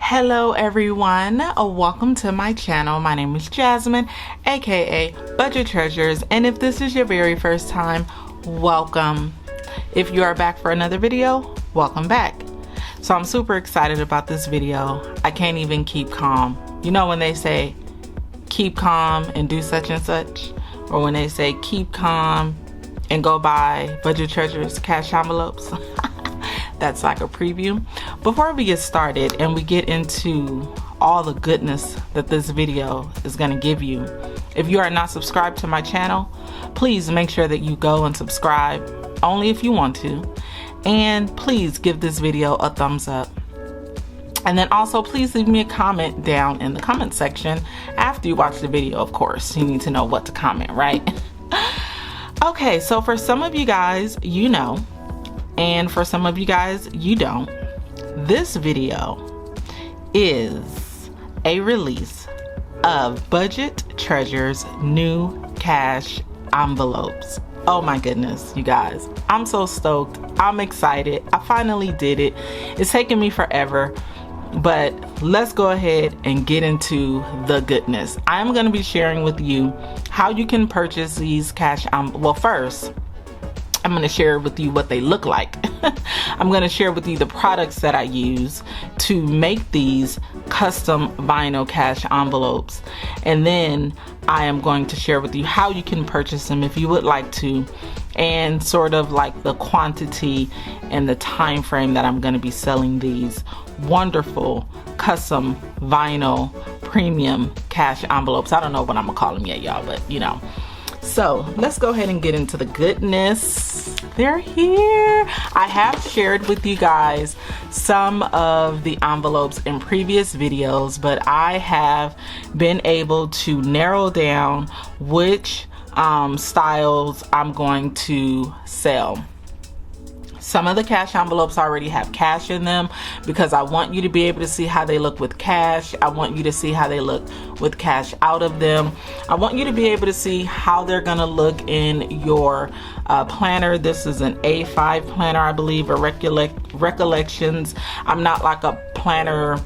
Hello everyone, welcome to my channel. My name is Jasmine, aka Budget Treasures, and if this is your very first time, welcome. If you are back for another video, welcome back. So I'm super excited about this video. I can't even keep calm. You know when they say keep calm and do such and such, or when they say keep calm and go buy Budget Treasures cash envelopes? That's like a preview. Before we get started and we get into all the goodness that this video is going to give you, if you are not subscribed to my channel, please make sure that you go and subscribe, only if you want to, and please give this video a thumbs up. And then also please leave me a comment down in the comment section after you watch the video. Of course, you need to know what to comment, right? Okay, so for some of you guys, you know, and for some of you guys, you don't, this video is a release of Budget Treasures new cash envelopes. Oh my goodness, you guys, I'm so stoked. I'm excited. I finally did it. It's taken me forever, but let's go ahead and get into the goodness. I'm going to be sharing with you how you can purchase these cash well, first I'm going to share with you what they look like. I'm going to share with you the products that I use to make these custom vinyl cash envelopes. And then I am going to share with you how you can purchase them if you would like to, and sort of like the quantity and the time frame that I'm going to be selling these wonderful custom vinyl premium cash envelopes. I don't know what I'm going to call them yet, y'all, but you know. So let's go ahead and get into the goodness. They're here. I have shared with you guys some of the envelopes in previous videos, but I have been able to narrow down which styles I'm going to sell. Some of the cash envelopes already have cash in them because I want you to be able to see how they look with cash. I want you to see how they look with cash out of them. I want you to be able to see how they're gonna look in your planner. This is an A5 planner, I believe, or recollections. I'm not like a planner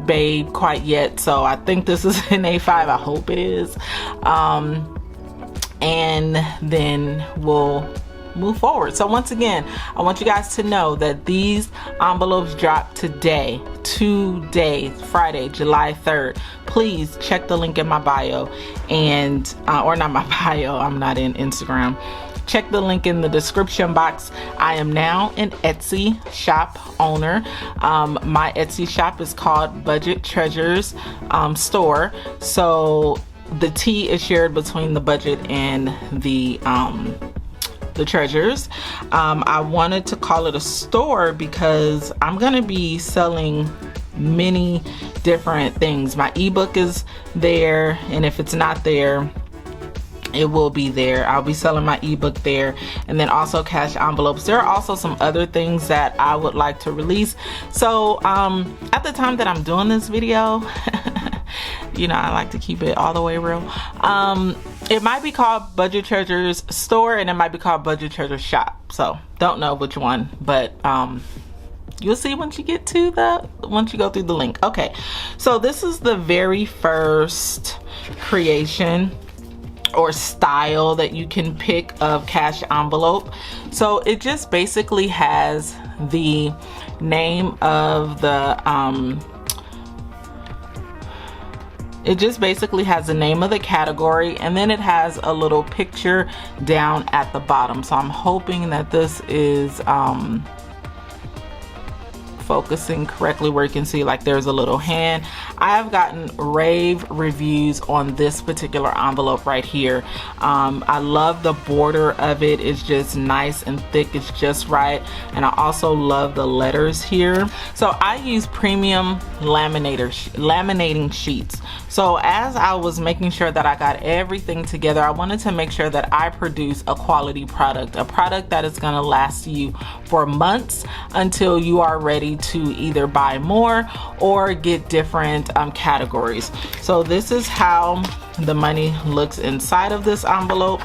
babe quite yet, so I think this is an A5. I hope it is. And then we'll move forward. So once again, I want you guys to know that these envelopes drop today, Friday, July 3rd. Please check the link in my bio, and or not my bio, I'm not in Instagram. Check the link in the description box. I am now an Etsy shop owner. My Etsy shop is called Budget Treasures Store. So the T is shared between the budget and the treasures. I wanted to call it a store because I'm gonna be selling many different things. My ebook is there, and if it's not there, it will be there. I'll be selling my ebook there, and then also cash envelopes. There are also some other things that I would like to release. So at the time that I'm doing this video, you know, I like to keep it all the way real. It might be called Budget Treasures Store, and it might be called Budget Treasures Shop. So don't know which one, but you'll see once you get to once you go through the link. Okay, so this is the very first creation or style that you can pick of cash envelope. So it just basically has the name of the it just basically has the name of the category, and then it has a little picture down at the bottom. So I'm hoping that this is focusing correctly where you can see like there's a little hand. I have gotten rave reviews on this particular envelope right here. I love the border of it. It's just nice and thick. It's just right. And I also love the letters here. So I use premium laminating sheets. So as I was making sure that I got everything together, I wanted to make sure that I produce a quality product, a product that is going to last you for months until you are ready to either buy more or get different categories. So this is how the money looks inside of this envelope.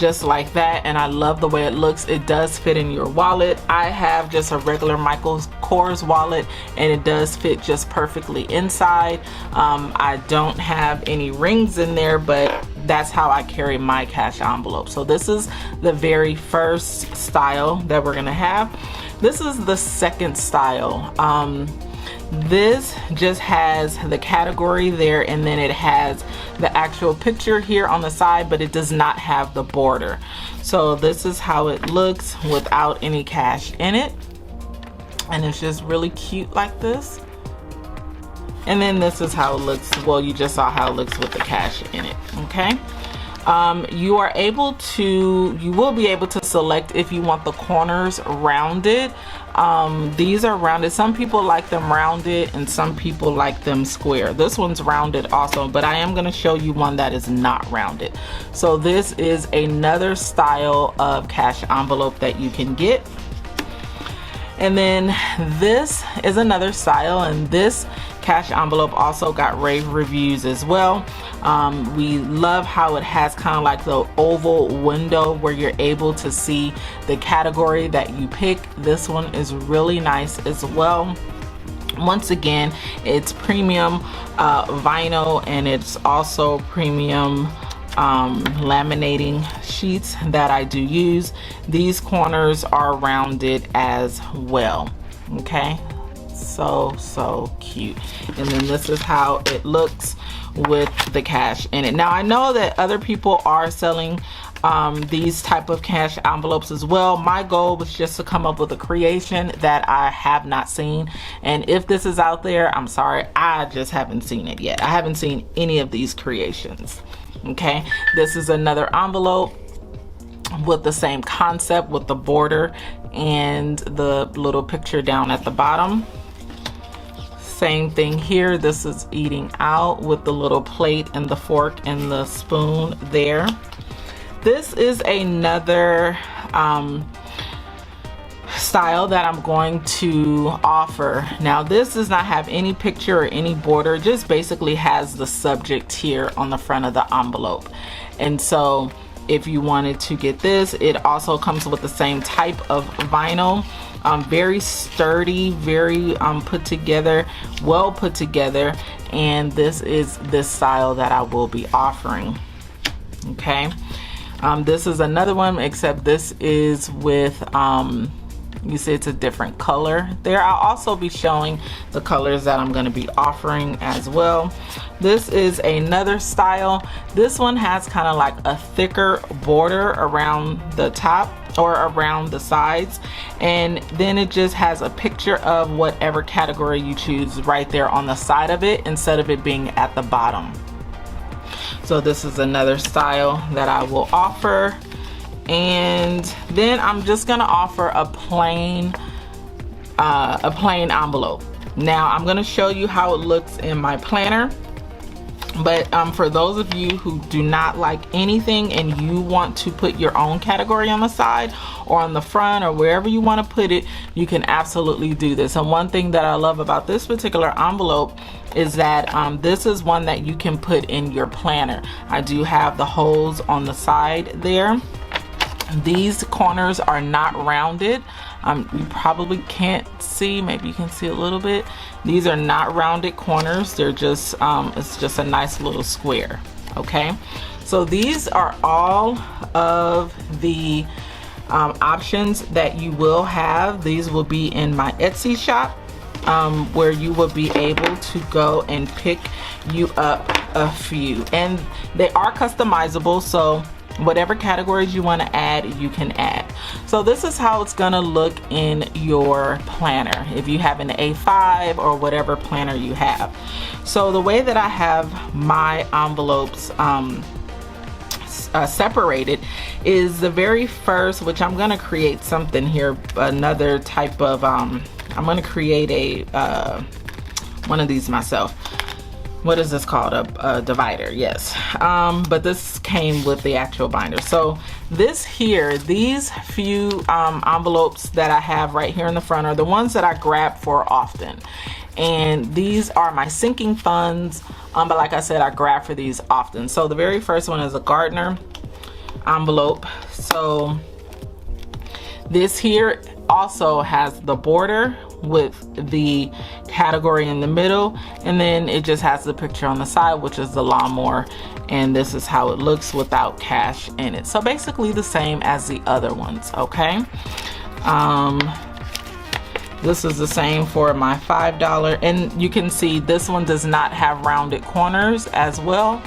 just like that, and I love the way it looks. It does fit in your wallet. I have just a regular Michael Kors wallet, and it does fit just perfectly inside. I don't have any rings in there, but that's how I carry my cash envelope. So this is the very first style that we're gonna have. This is the second style. This just has the category there, and then it has the actual picture here on the side, but it does not have the border. So this is how it looks without any cash in it, and it's just really cute like this. And then this is how it looks. Well, you just saw how it looks with the cash in it. Okay. You will be able to select if you want the corners rounded. These are rounded. Some people like them rounded and some people like them square. This one's rounded also, but I am going to show you one that is not rounded. So this is another style of cash envelope that you can get. And then this is another style, and this cash envelope also got rave reviews as well. We love how it has kind of like the oval window where you're able to see the category that you pick. This one is really nice as well. Once again, it's premium vinyl, and it's also premium laminating sheets that I do use. These corners are rounded as well. Okay, so cute. And then this is how it looks with the cash in it. Now I know that other people are selling these type of cash envelopes as well. My goal was just to come up with a creation that I have not seen, and if this is out there, I'm sorry, I just haven't seen it yet. I haven't seen any of these creations. Okay, this is another envelope with the same concept, with the border and the little picture down at the bottom. Same thing here. This is eating out with the little plate and the fork and the spoon there. This is another style that I'm going to offer. Now this does not have any picture or any border, just basically has the subject here on the front of the envelope. And so if you wanted to get this, it also comes with the same type of vinyl. Very sturdy, very put together, well put together, and this is this style that I will be offering. Okay, this is another one, except this is with you see it's a different color there. I'll also be showing the colors that I'm going to be offering as well. This is another style. This one has kind of like a thicker border around the top or around the sides, and then it just has a picture of whatever category you choose right there on the side of it instead of it being at the bottom. So this is another style that I will offer. And then I'm just gonna offer a plain envelope. Now I'm gonna show you how it looks in my planner, but for those of you who do not like anything and you want to put your own category on the side or on the front or wherever you want to put it, you can absolutely do this. And one thing that I love about this particular envelope is that this is one that you can put in your planner. I do have the holes on the side there. These corners are not rounded. You probably can't see, maybe you can see a little bit. These are not rounded corners. They're just, it's just a nice little square. Okay, so these are all of the options that you will have. These will be in my Etsy shop, where you will be able to go and pick you up a few, and they are customizable, so whatever categories you want to add, you can add. So this is how it's gonna look in your planner if you have an A5 or whatever planner you have. So the way that I have my envelopes separated is the very first, which I'm gonna create something here, another type of I'm gonna create a one of these myself. What is this called? A divider, yes. But this came with the actual binder. So this here, these few envelopes that I have right here in the front are the ones that I grab for often. And these are my sinking funds, but like I said, I grab for these often. So the very first one is a gardener envelope. So this here also has the border with the category in the middle, and then it just has the picture on the side, which is the lawnmower, and this is how it looks without cash in it. So basically the same as the other ones, okay? This is the same for my $5, and you can see this one does not have rounded corners as well,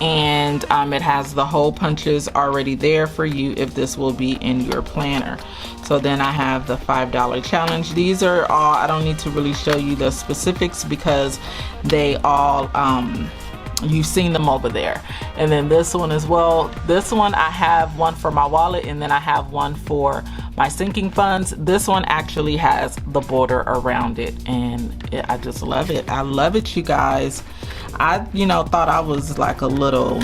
and it has the hole punches already there for you if this will be in your planner. So then I have the $5 challenge. These are all, I don't need to really show you the specifics because they all, you've seen them over there. And then this one as well. This one I have one for my wallet, and then I have one for my sinking funds. This one actually has the border around it, and I just love it. I love it, you guys. I, you know, thought I was like a little,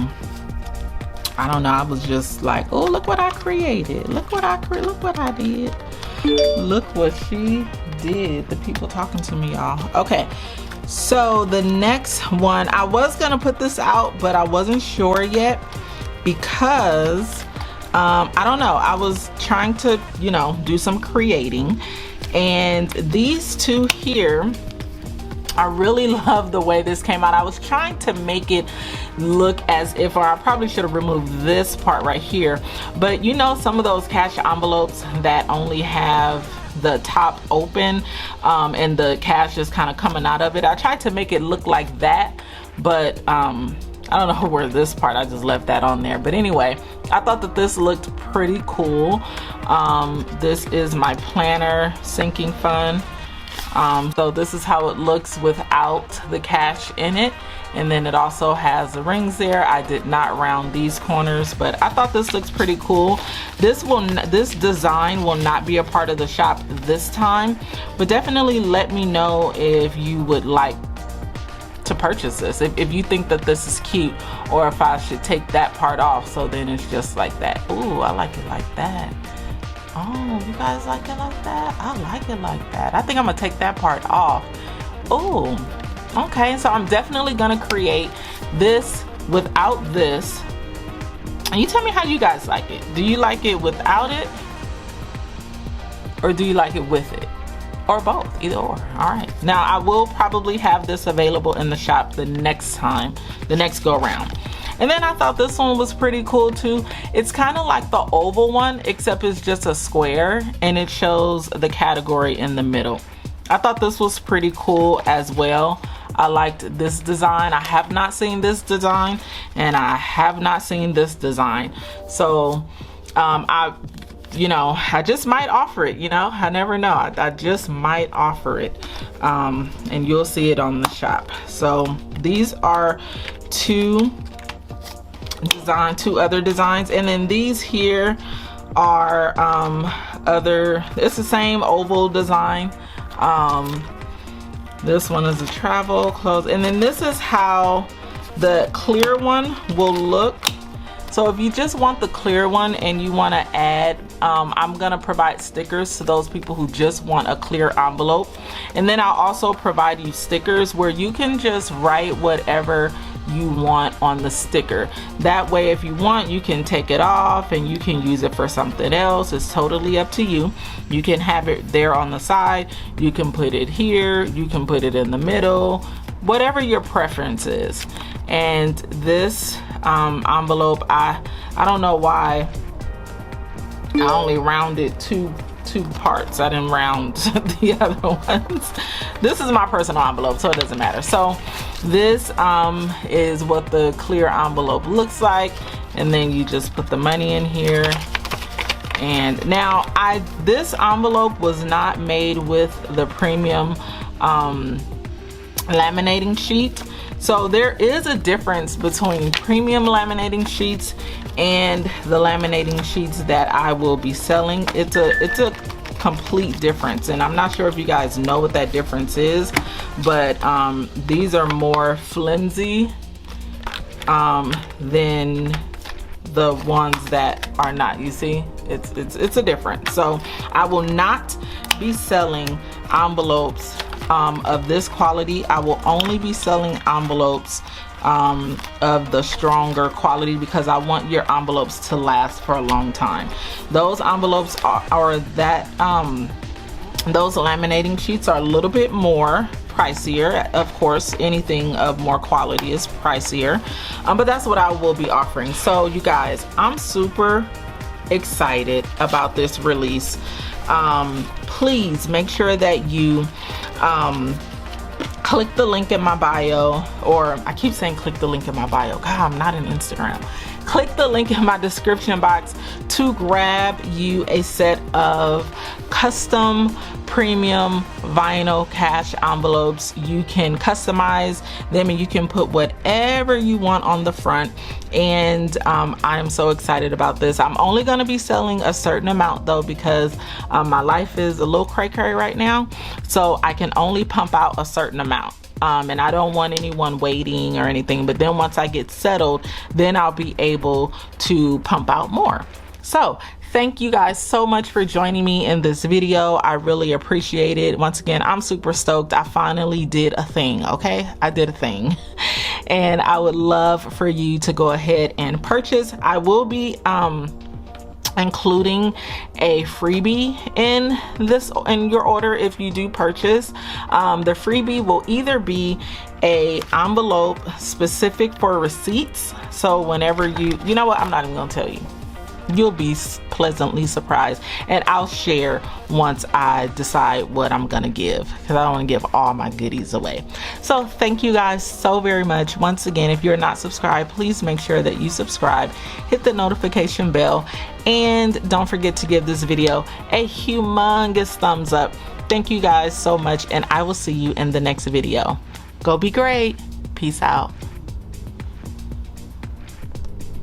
I don't know, I was just like, oh, look what I created. Look what I did. Look what she did. The people talking to me, y'all. Okay, so the next one, I was gonna put this out, but I wasn't sure yet because I don't know, I was trying to, you know, do some creating, and these two here, I really love the way this came out. I was trying to make it look as if, or I probably should have removed this part right here, but you know, some of those cash envelopes that only have the top open and the cash is kind of coming out of it. I tried to make it look like that, but I don't know where this part, I just left that on there. But anyway, I thought that this looked pretty cool. This is my planner sinking fund. So this is how it looks without the cash in it, and then it also has the rings there. I did not round these corners, but I thought this looks pretty cool. This design will not be a part of the shop this time, but definitely let me know if you would like to purchase this, if you think that this is cute, or if I should take that part off so then it's just like that. Ooh, I like it like that. Oh, you guys like it like that? I like it like that. I think I'm gonna take that part off. Oh, okay, so I'm definitely gonna create this without this. And you tell me how you guys like it. Do you like it without it? Or do you like it with it? Or both, either or. All right, now I will probably have this available in the shop the next time, the next go around. And then I thought this one was pretty cool too. It's kind of like the oval one, except it's just a square and it shows the category in the middle. I thought this was pretty cool as well. I liked this design. I have not seen this design, and I have not seen this design. So you know, I just might offer it, you know, I never know. I just might offer it, and you'll see it on the shop. So these are two other designs, and then these here are it's the same oval design. This one is a travel clothes, and then this is how the clear one will look. So if you just want the clear one and you want to add, I'm gonna provide stickers to those people who just want a clear envelope, and then I'll also provide you stickers where you can just write whatever you want on the sticker. That way, if you want, you can take it off and you can use it for something else. It's totally up to you. You can have it there on the side, you can put it here, you can put it in the middle, whatever your preference is. And this envelope, I don't know why I only rounded two parts. I didn't round the other ones. This is my personal envelope, so it doesn't matter. So this is what the clear envelope looks like, and then you just put the money in here. And now this envelope was not made with the premium laminating sheet. So there is a difference between premium laminating sheets and the laminating sheets that I will be selling. It's a complete difference, and I'm not sure if you guys know what that difference is, but these are more flimsy than the ones that are not. You see, it's a difference. So I will not be selling envelopes of this quality. I will only be selling envelopes of the stronger quality, because I want your envelopes to last for a long time. Those envelopes are that those laminating sheets are a little bit more pricier. Of course, anything of more quality is pricier, but that's what I will be offering. So you guys, I'm super excited about this release. Please make sure that you click the link in my bio, or I keep saying click the link in my bio. God, I'm not on Instagram. Click the link in my description box to grab you a set of custom premium vinyl cash envelopes. You can customize them and you can put whatever you want on the front. And I'm so excited about this. I'm only going to be selling a certain amount though, because my life is a little cray-cray right now, so I can only pump out a certain amount. And I don't want anyone waiting or anything, but then once I get settled, then I'll be able to pump out more. So thank you guys so much for joining me in this video. I really appreciate it. Once again, I'm super stoked. I finally did a thing, okay? I did a thing. And I would love for you to go ahead and purchase. I will be including a freebie in your order if you do purchase. The freebie will either be a envelope specific for receipts, so whenever you know what, I'm not even gonna tell you. You'll be pleasantly surprised, and I'll share once I decide what I'm gonna give, because I don't want to give all my goodies away. So thank you guys so very much. Once again, if you're not subscribed, please make sure that you subscribe, hit the notification bell, and don't forget to give this video a humongous thumbs up. Thank you guys so much, and I will see you in the next video. Go be great. Peace out.